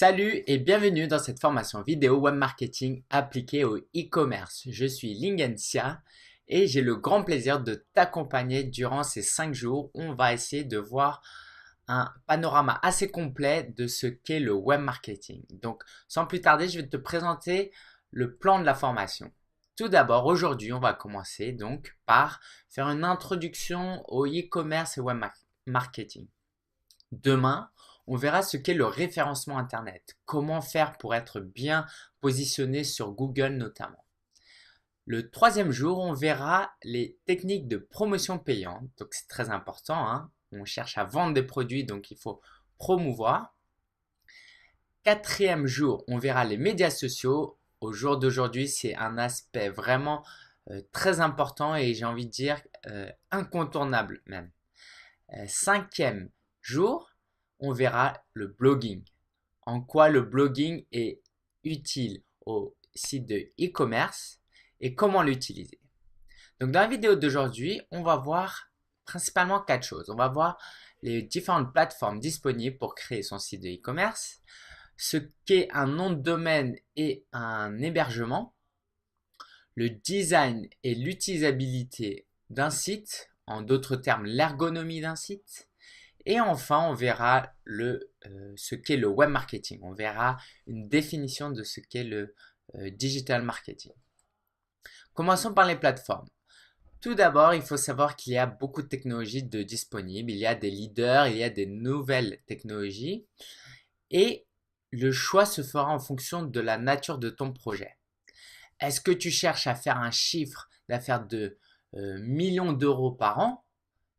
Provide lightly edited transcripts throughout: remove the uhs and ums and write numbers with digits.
Salut et bienvenue dans cette formation vidéo web marketing appliquée au e-commerce. Je suis Lingensia et j'ai le grand plaisir de t'accompagner durant ces 5 jours où on va essayer de voir un panorama assez complet de ce qu'est le web marketing. Donc, sans plus tarder, je vais te présenter le plan de la formation. Tout d'abord, aujourd'hui, on va commencer donc par faire une introduction au e-commerce et web marketing. Demain, on verra ce qu'est le référencement Internet, comment faire pour être bien positionné sur Google notamment. Le troisième jour, on verra les techniques de promotion payante, donc c'est très important, hein. On cherche à vendre des produits, donc il faut promouvoir. Quatrième jour, on verra les médias sociaux. Au jour d'aujourd'hui, c'est un aspect vraiment très important et j'ai envie de dire incontournable même. Cinquième jour, on verra le blogging. En quoi le blogging est utile au site de e-commerce et comment l'utiliser. Donc dans la vidéo d'aujourd'hui, on va voir principalement 4 choses. On va voir les différentes plateformes disponibles pour créer son site de e-commerce, ce qu'est un nom de domaine et un hébergement, le design et l'utilisabilité d'un site, en d'autres termes l'ergonomie d'un site. Et enfin, on verra ce qu'est le web marketing. On verra une définition de ce qu'est le digital marketing. Commençons par les plateformes. Tout d'abord, il faut savoir qu'il y a beaucoup de technologies disponibles. Il y a des leaders, il y a des nouvelles technologies. Et le choix se fera en fonction de la nature de ton projet. Est-ce que tu cherches à faire un chiffre d'affaires de millions d'euros par an?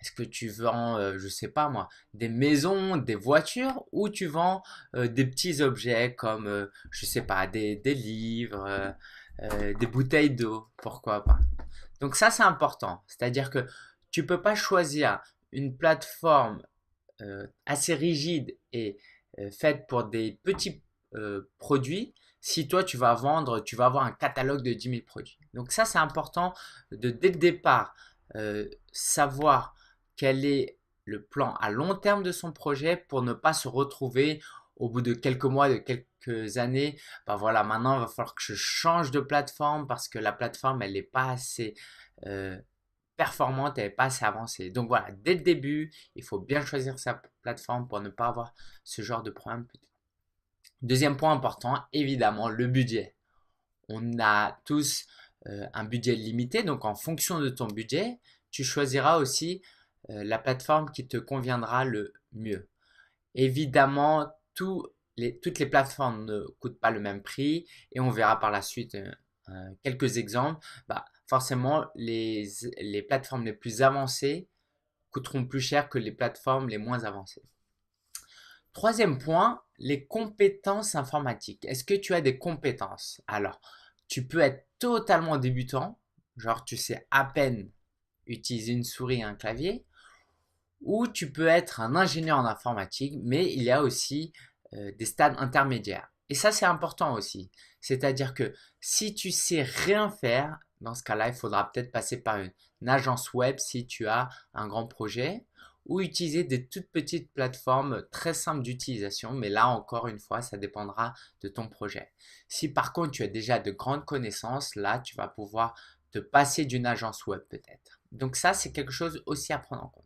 Est-ce que tu vends, je sais pas moi, des maisons, des voitures ou tu vends des petits objets comme, je sais pas, des livres, des bouteilles d'eau, pourquoi pas. Donc ça, c'est important. C'est-à-dire que tu peux pas choisir une plateforme assez rigide et faite pour des petits produits si toi tu vas avoir un catalogue de 10 000 produits. Donc ça, c'est important de dès le départ savoir quel est le plan à long terme de son projet pour ne pas se retrouver au bout de quelques mois, de quelques années, ben voilà, maintenant il va falloir que je change de plateforme parce que la plateforme elle n'est pas assez performante, elle n'est pas assez avancée. Donc voilà, dès le début, il faut bien choisir sa plateforme pour ne pas avoir ce genre de problème. Deuxième point important, évidemment, le budget. On a tous un budget limité, donc en fonction de ton budget, tu choisiras aussi la plateforme qui te conviendra le mieux. Évidemment, toutes les plateformes ne coûtent pas le même prix et on verra par la suite quelques exemples. Bah, forcément, les plateformes les plus avancées coûteront plus cher que les plateformes les moins avancées. Troisième point, les compétences informatiques. Est-ce que tu as des compétences? Alors, tu peux être totalement débutant, genre tu sais à peine utiliser une souris et un clavier, ou tu peux être un ingénieur en informatique, mais il y a aussi des stades intermédiaires. Et ça, c'est important aussi. C'est-à-dire que si tu sais rien faire, dans ce cas-là, il faudra peut-être passer par une agence web si tu as un grand projet ou utiliser des toutes petites plateformes très simples d'utilisation. Mais là, encore une fois, ça dépendra de ton projet. Si par contre, tu as déjà de grandes connaissances, là, tu vas pouvoir te passer d'une agence web peut-être. Donc ça, c'est quelque chose aussi à prendre en compte.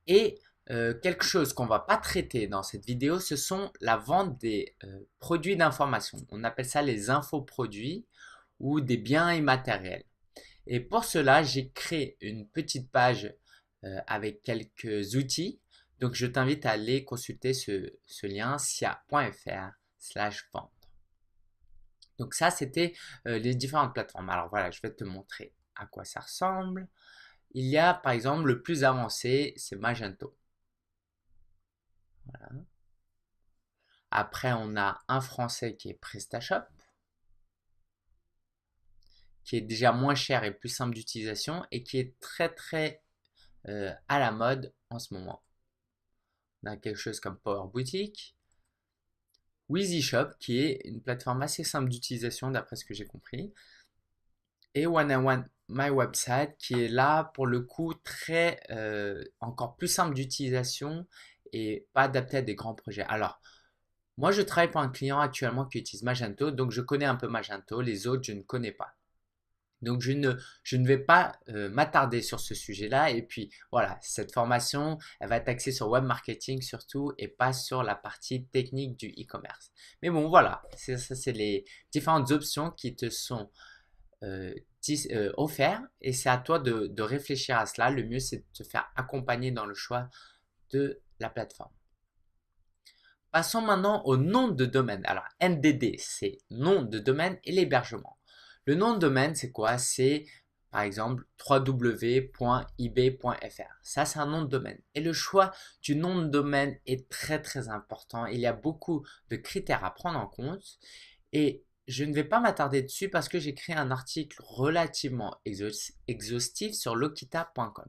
Et quelque chose qu'on ne va pas traiter dans cette vidéo, ce sont la vente des produits d'information. On appelle ça les infoproduits ou des biens immatériels. Et pour cela, j'ai créé une petite page avec quelques outils. Donc, je t'invite à aller consulter ce lien sia.fr/vente. Donc ça, c'était les différentes plateformes. Alors voilà, je vais te montrer à quoi ça ressemble. Il y a par exemple le plus avancé, c'est Magento. Voilà. Après, on a un français qui est PrestaShop, qui est déjà moins cher et plus simple d'utilisation et qui est très très à la mode en ce moment. On a quelque chose comme Power Boutique, WheezyShop qui est une plateforme assez simple d'utilisation d'après ce que j'ai compris, et One and One My Website qui est là pour le coup très encore plus simple d'utilisation et pas adapté à des grands projets. Alors Moi, je travaille pour un client actuellement qui utilise Magento, donc je connais un peu Magento, les autres, je ne connais pas. Donc, je ne vais pas m'attarder sur ce sujet-là. Et puis, voilà, cette formation, elle va être axée sur web marketing surtout et pas sur la partie technique du e-commerce. Mais bon, voilà, ça, c'est les différentes options qui te sont euh, offertes et c'est à toi de réfléchir à cela. Le mieux, c'est de te faire accompagner dans le choix de la plateforme. Passons maintenant au nom de domaine. Alors, NDD, c'est nom de domaine et l'hébergement. Le nom de domaine, c'est quoi? C'est par exemple www.ib.fr. Ça, c'est un nom de domaine. Et le choix du nom de domaine est très très important. Il y a beaucoup de critères à prendre en compte. Et je ne vais pas m'attarder dessus parce que j'ai créé un article relativement exhaustif sur lokita.com.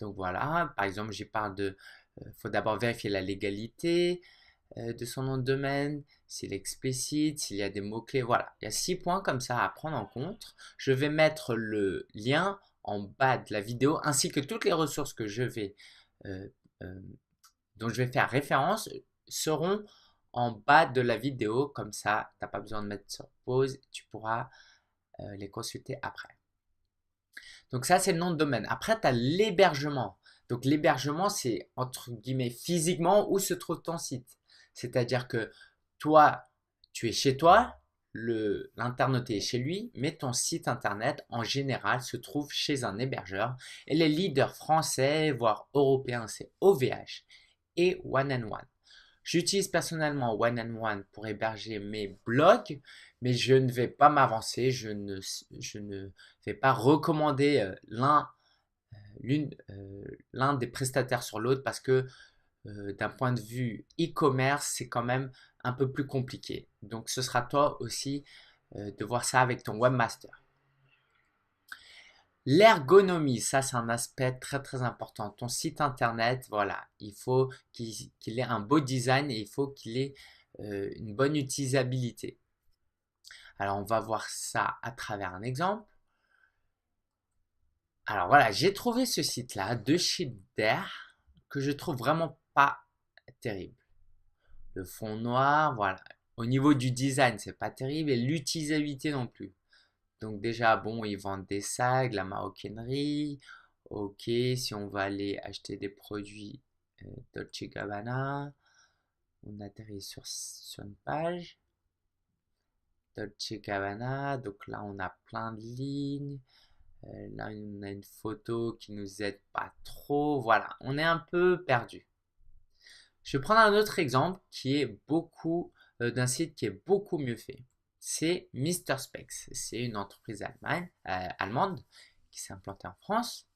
Donc voilà, par exemple, j'y parle de, faut d'abord vérifier la légalité, de son nom de domaine, s'il est explicite, s'il y a des mots-clés. Voilà, il y a 6 points comme ça à prendre en compte. Je vais mettre le lien en bas de la vidéo ainsi que toutes les ressources que euh, euh, dont je vais faire référence seront en bas de la vidéo. Comme ça, tu n'as pas besoin de mettre sur pause, tu pourras les consulter après. Donc ça, c'est le nom de domaine. Après, tu as l'hébergement. Donc l'hébergement, c'est entre guillemets physiquement où se trouve ton site. C'est-à-dire que toi, tu es chez toi, l'internaute est chez lui, mais ton site internet en général se trouve chez un hébergeur. Et les leaders français, voire européens, c'est OVH et One and One. J'utilise personnellement One and One pour héberger mes blogs, mais je ne vais pas m'avancer, je ne vais pas recommander l'un des prestataires sur l'autre parce que d'un point de vue e-commerce, c'est quand même un peu plus compliqué. Donc ce sera toi aussi de voir ça avec ton webmaster. L'ergonomie, ça c'est un aspect très très important. Ton site internet, voilà, il faut qu'il ait un beau design et il faut qu'il ait une bonne utilisabilité. Alors on va voir ça à travers un exemple. Alors voilà, j'ai trouvé ce site-là de Shipder que je trouve vraiment pas terrible. Le fond noir, voilà. Au niveau du design, c'est pas terrible et l'utilisabilité non plus. Donc déjà, bon, ils vendent des sacs, la maroquinerie. Ok, si on va aller acheter des produits Dolce Gabbana, on atterrit sur une page. Dolce Gabbana, donc là on a plein de lignes. Là on a une photo qui nous aide pas trop. Voilà, on est un peu perdu. Je vais prendre un autre exemple qui est d'un site qui est beaucoup mieux fait. C'est Mister Specs. C'est une entreprise allemande qui s'est implantée en France.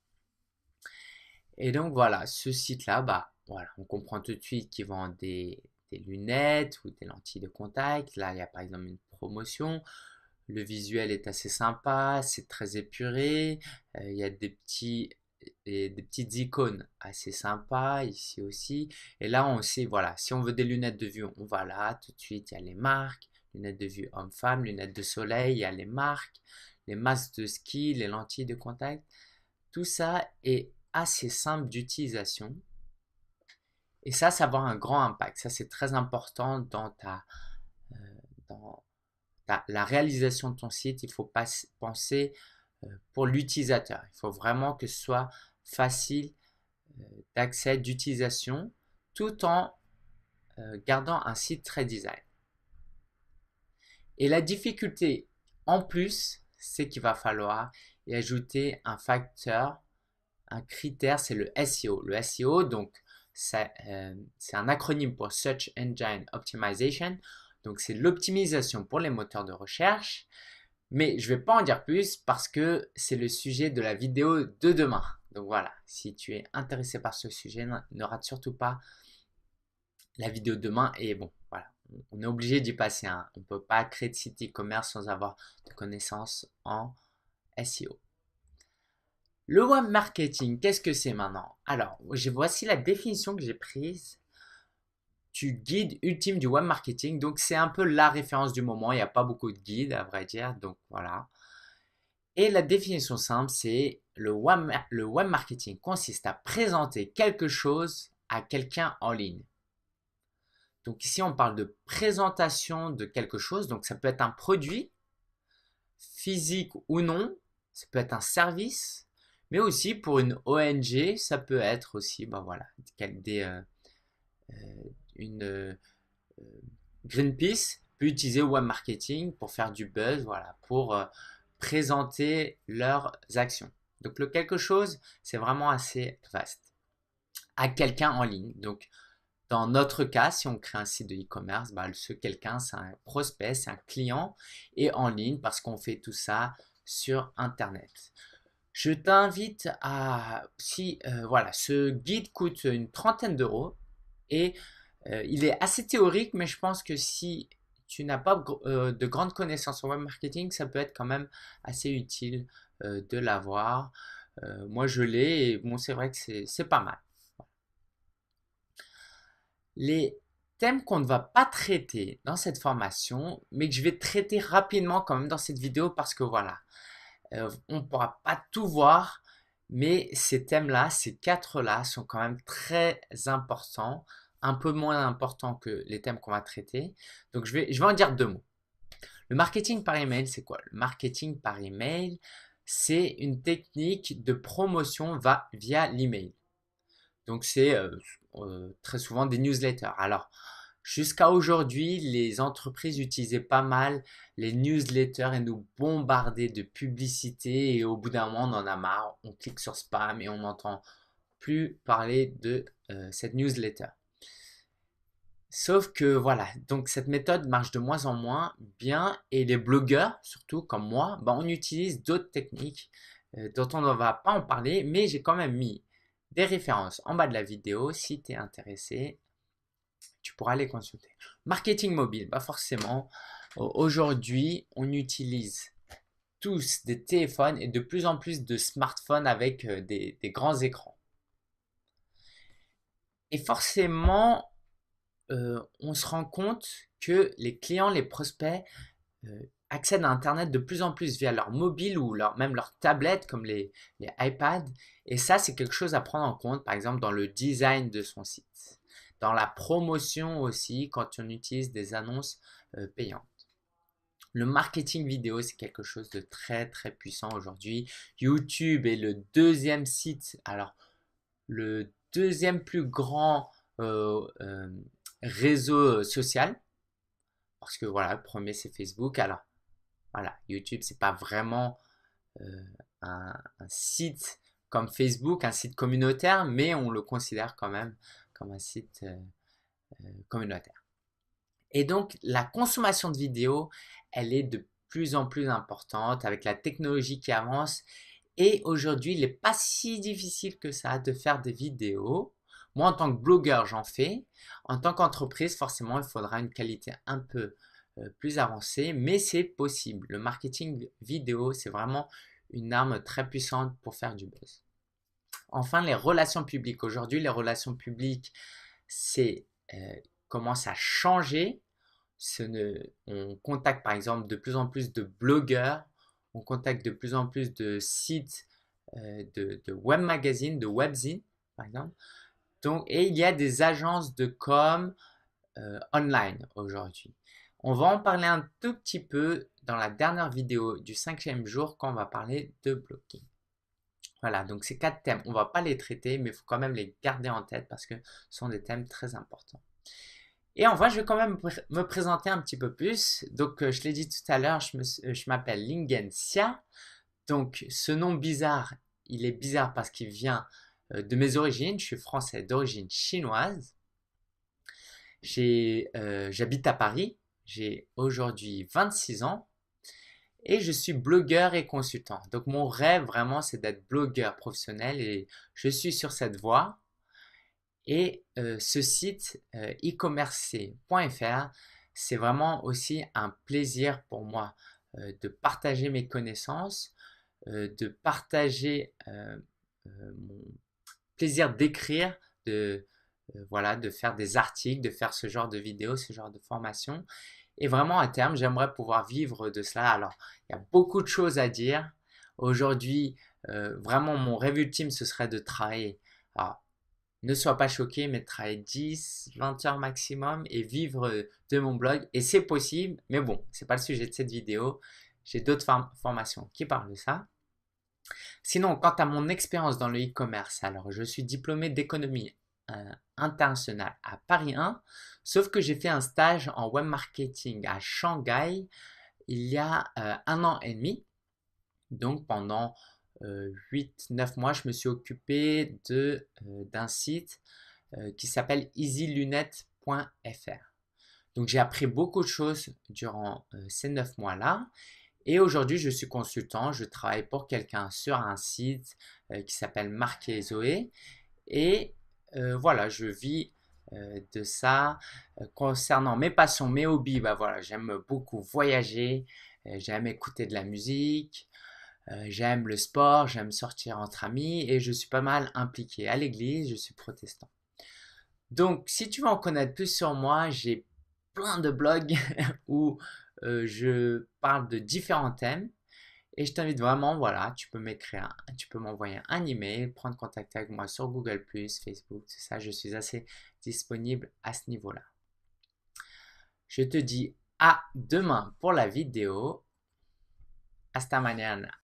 Et donc voilà, ce site-là, bah voilà, on comprend tout de suite qu'ils vendent des lunettes ou des lentilles de contact. Là, il y a par exemple une promotion. Le visuel est assez sympa, c'est très épuré. Il y a des petites icônes assez sympas ici aussi. Et là, on sait, voilà, si on veut des lunettes de vue, on va là, tout de suite, il y a les marques. Lunettes de vue homme-femme, lunettes de soleil, il y a les marques, les masques de ski, les lentilles de contact. Tout ça est assez simple d'utilisation. Et ça va avoir un grand impact. Ça, c'est très important euh, dans la réalisation de ton site. Il faut pas penser pour l'utilisateur. Il faut vraiment que ce soit facile d'accès, d'utilisation, tout en gardant un site très design. Et la difficulté en plus, c'est qu'il va falloir y ajouter un facteur, un critère, c'est le SEO. Le SEO, donc, c'est un acronyme pour Search Engine Optimization. Donc, c'est l'optimisation pour les moteurs de recherche. Mais je ne vais pas en dire plus parce que c'est le sujet de la vidéo de demain. Donc voilà, si tu es intéressé par ce sujet, ne rate surtout pas la vidéo de demain. Et bon, voilà, on est obligé d'y passer. On ne peut pas créer de site e-commerce sans avoir de connaissances en SEO. Le web marketing, qu'est-ce que c'est maintenant? Alors, voici la définition que j'ai prise du guide ultime du web marketing. Donc, c'est un peu la référence du moment. Il n'y a pas beaucoup de guides, à vrai dire. Donc, voilà. Et la définition simple, c'est le web marketing consiste à présenter quelque chose à quelqu'un en ligne. Donc ici, on parle de présentation de quelque chose. Donc ça peut être un produit, physique ou non. Ça peut être un service. Mais aussi pour une ONG, ça peut être aussi, ben voilà, une Greenpeace peut utiliser web marketing pour faire du buzz, voilà, pour présenter leurs actions. Donc le quelque chose, c'est vraiment assez vaste. À quelqu'un en ligne. Donc dans notre cas, si on crée un site de e-commerce, bah, ce quelqu'un, c'est un prospect, c'est un client et en ligne parce qu'on fait tout ça sur Internet. Je t'invite à, si voilà, ce guide coûte une trentaine d'euros et il est assez théorique, mais je pense que si tu n'as pas de grandes connaissances en web marketing, ça peut être quand même assez utile de l'avoir. Moi, je l'ai et bon, c'est vrai que c'est pas mal. Les thèmes qu'on ne va pas traiter dans cette formation, mais que je vais traiter rapidement quand même dans cette vidéo parce que voilà, on ne pourra pas tout voir, mais ces thèmes-là, ces quatre-là sont quand même très importants, un peu moins importants que les thèmes qu'on va traiter. Donc je vais en dire deux mots. Le marketing par email, c'est quoi? Le marketing par email, c'est une technique de promotion via l'email. Donc c'est très souvent des newsletters. Alors, jusqu'à aujourd'hui, les entreprises utilisaient pas mal les newsletters et nous bombardaient de publicités et au bout d'un moment, on en a marre, on clique sur spam et on n'entend plus parler de cette newsletter. Sauf que voilà, donc cette méthode marche de moins en moins bien et les blogueurs, surtout comme moi, ben, on utilise d'autres techniques dont on ne va pas en parler, mais j'ai quand même mis des références en bas de la vidéo. Si tu es intéressé, tu pourras les consulter. Marketing mobile, bah forcément, aujourd'hui, on utilise tous des téléphones et de plus en plus de smartphones avec des grands écrans. Et forcément, on se rend compte que les clients, les prospects accèdent à Internet de plus en plus via leur mobile ou même leur tablette comme les iPads. Et ça, c'est quelque chose à prendre en compte, par exemple, dans le design de son site. Dans la promotion aussi, quand on utilise des annonces payantes. Le marketing vidéo, c'est quelque chose de très très puissant aujourd'hui. YouTube est le deuxième site, alors le deuxième plus grand réseau social. Parce que voilà, le premier c'est Facebook. Alors voilà, YouTube, c'est pas vraiment un site comme Facebook, un site communautaire, mais on le considère quand même comme un site communautaire. Et donc, la consommation de vidéos, elle est de plus en plus importante avec la technologie qui avance. Et aujourd'hui, il n'est pas si difficile que ça de faire des vidéos. Moi, en tant que blogueur, j'en fais. En tant qu'entreprise, forcément, il faudra une qualité un peu plus avancée, mais c'est possible. Le marketing vidéo, c'est vraiment une arme très puissante pour faire du buzz. Enfin, les relations publiques. Aujourd'hui, les relations publiques, c'est commence à changer. On contacte par exemple de plus en plus de blogueurs, on contacte de plus en plus de sites de web magazines, de webzines par exemple. Donc, et il y a des agences de com online aujourd'hui. On va en parler un tout petit peu dans la dernière vidéo du 5e jour quand on va parler de blogging. Voilà, donc ces quatre thèmes, on ne va pas les traiter, mais il faut quand même les garder en tête parce que ce sont des thèmes très importants. Et enfin, je vais quand même me présenter un petit peu plus. Donc, je l'ai dit tout à l'heure, je m'appelle Lingen Xia. Donc, ce nom bizarre, il est bizarre parce qu'il vient de mes origines. Je suis français d'origine chinoise. J'habite à Paris. J'ai aujourd'hui 26 ans. Et je suis blogueur et consultant. Donc, mon rêve vraiment, c'est d'être blogueur professionnel et je suis sur cette voie. Et ce site e-commerce.fr, c'est vraiment aussi un plaisir pour moi de partager mes connaissances, de partager mon plaisir d'écrire, voilà, de faire des articles, de faire ce genre de vidéos, ce genre de formations. Et vraiment à terme, j'aimerais pouvoir vivre de cela. Alors, il y a beaucoup de choses à dire. Aujourd'hui, vraiment, mon rêve ultime, ce serait de travailler. Alors, ne sois pas choqué, mais travailler 10, 20 heures maximum et vivre de mon blog. Et c'est possible, mais bon, c'est pas le sujet de cette vidéo. J'ai d'autres formations qui parlent de ça. Sinon, quant à mon expérience dans le e-commerce, alors je suis diplômé d'économie internationale à Paris 1, sauf que j'ai fait un stage en web marketing à Shanghai il y a 1 an et demi. Donc pendant 8-9 mois, je me suis occupé d'un site qui s'appelle easylunette.fr. Donc j'ai appris beaucoup de choses durant ces 9 mois-là. Et aujourd'hui, je suis consultant, je travaille pour quelqu'un sur un site qui s'appelle Marc et Zoé. Et voilà, je vis de ça. Concernant mes passions, mes hobbies, bah voilà, j'aime beaucoup voyager, j'aime écouter de la musique, j'aime le sport, j'aime sortir entre amis et je suis pas mal impliqué à l'église, je suis protestant. Donc, si tu veux en connaître plus sur moi, j'ai plein de blogs où je parle de différents thèmes et je t'invite vraiment, voilà, tu peux m'envoyer un email, prendre contact avec moi sur Google+, Facebook, tout ça, je suis assez disponible à ce niveau-là. Je te dis à demain pour la vidéo. Hasta mañana.